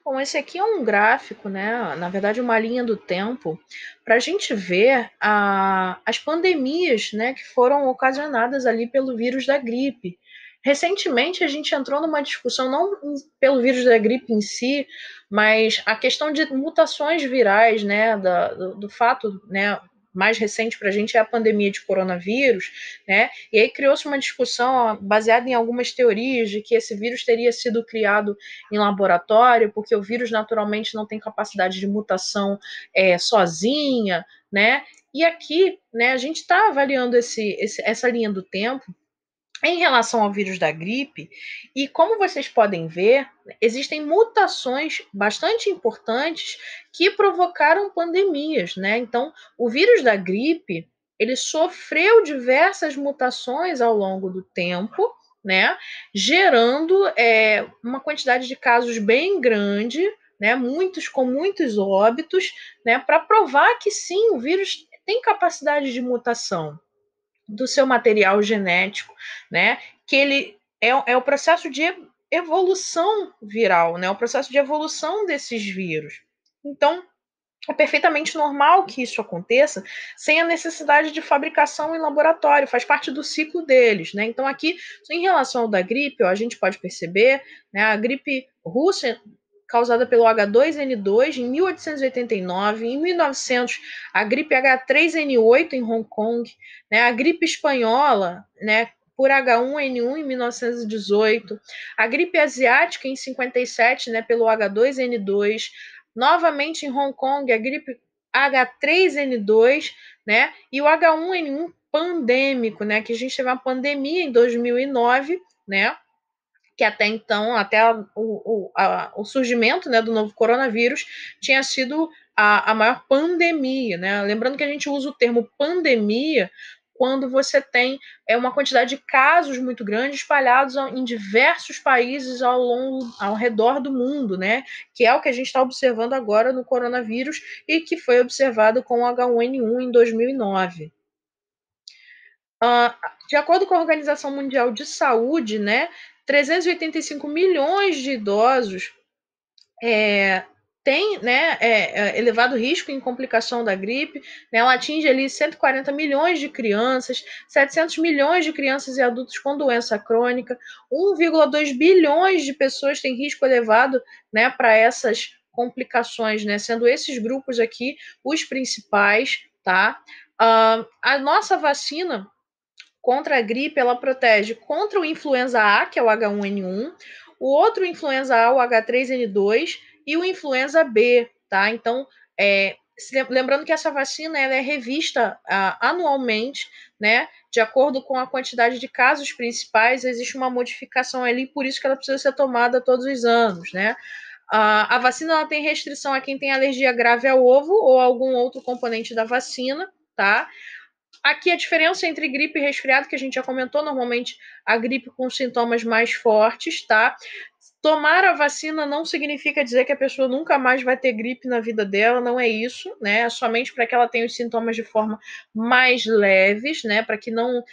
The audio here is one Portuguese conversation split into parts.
Bom, esse aqui é um gráfico, né? Na verdade, uma linha do tempo, para a gente ver as pandemias, né, que foram ocasionadas ali pelo vírus da gripe. Recentemente, a gente entrou numa discussão, não pelo vírus da gripe em si, mas a questão de mutações virais, né, do fato, né, mais recente para a gente é a pandemia de coronavírus, né? E aí criou-se uma discussão baseada em algumas teorias de que esse vírus teria sido criado em laboratório, porque o vírus naturalmente não tem capacidade de mutação sozinha, né? E aqui, né, a gente está avaliando essa linha do tempo em relação ao vírus da gripe, e como vocês podem ver, existem mutações bastante importantes que provocaram pandemias, né? Então, o vírus da gripe, ele sofreu diversas mutações ao longo do tempo, né? Gerando uma quantidade de casos bem grande, né? Muitos com muitos óbitos, né? Para provar que sim, o vírus tem capacidade de mutação do seu material genético, né? Que ele é o processo de evolução viral, né? O processo de evolução desses vírus. Então, é perfeitamente normal que isso aconteça sem a necessidade de fabricação em laboratório, faz parte do ciclo deles, né? Então, aqui, em relação ao da gripe, ó, a gente pode perceber, né, a gripe russa causada pelo H2N2 em 1889, em 1900 a gripe H3N8 em Hong Kong, né, a gripe espanhola, né, por H1N1 em 1918, a gripe asiática em 57, né, pelo H2N2, novamente em Hong Kong a gripe H3N2, né, e o H1N1 pandêmico, né, que a gente teve uma pandemia em 2009, né, que até então, até o surgimento, né, do novo coronavírus, tinha sido a maior pandemia, né? Lembrando que a gente usa o termo pandemia quando você tem uma quantidade de casos muito grande espalhados em diversos países ao redor do mundo, né? Que é o que a gente está observando agora no coronavírus e que foi observado com o H1N1 em 2009. De acordo com a Organização Mundial de Saúde, né, 385 milhões de idosos têm, né, elevado risco em complicação da gripe, né, ela atinge ali 140 milhões de crianças, 700 milhões de crianças e adultos com doença crônica, 1,2 bilhões de pessoas têm risco elevado, né, para essas complicações, né, sendo esses grupos aqui os principais, tá? A nossa vacina contra a gripe, ela protege contra o influenza A, que é o H1N1, o outro influenza A, o H3N2, e o influenza B, tá? Então, lembrando que essa vacina ela é revista anualmente, né? De acordo com a quantidade de casos principais, existe uma modificação ali, por isso que ela precisa ser tomada todos os anos, né? A vacina ela tem restrição a quem tem alergia grave ao ovo ou algum outro componente da vacina, tá? Aqui a diferença entre gripe e resfriado, que a gente já comentou, normalmente a gripe com sintomas mais fortes, tá? Tomar a vacina não significa dizer que a pessoa nunca mais vai ter gripe na vida dela, não é isso, né? É somente para que ela tenha os sintomas de forma mais leves, né? Para que não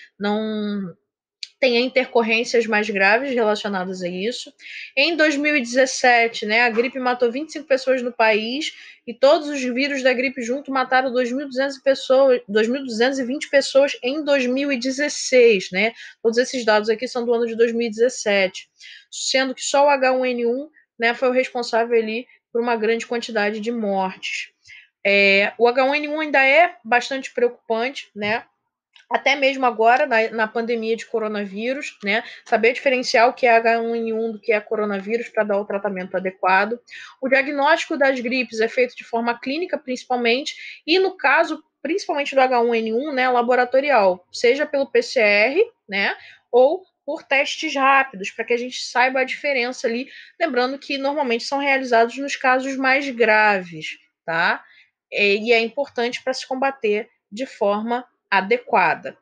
tenha intercorrências mais graves relacionadas a isso. Em 2017, né, a gripe matou 25 pessoas no país e todos os vírus da gripe junto mataram 2.200 pessoas, 2.220 pessoas em 2016, né? Todos esses dados aqui são do ano de 2017, sendo que só o H1N1, né, foi o responsável ali por uma grande quantidade de mortes. O H1N1 ainda é bastante preocupante, né? Até mesmo agora, na pandemia de coronavírus, né? Saber diferenciar o que é H1N1 do que é coronavírus para dar o tratamento adequado. O diagnóstico das gripes é feito de forma clínica, principalmente, e no caso, principalmente do H1N1, né, laboratorial, seja pelo PCR, né, ou por testes rápidos, para que a gente saiba a diferença ali, lembrando que normalmente são realizados nos casos mais graves, tá? E é importante para se combater de forma adequada.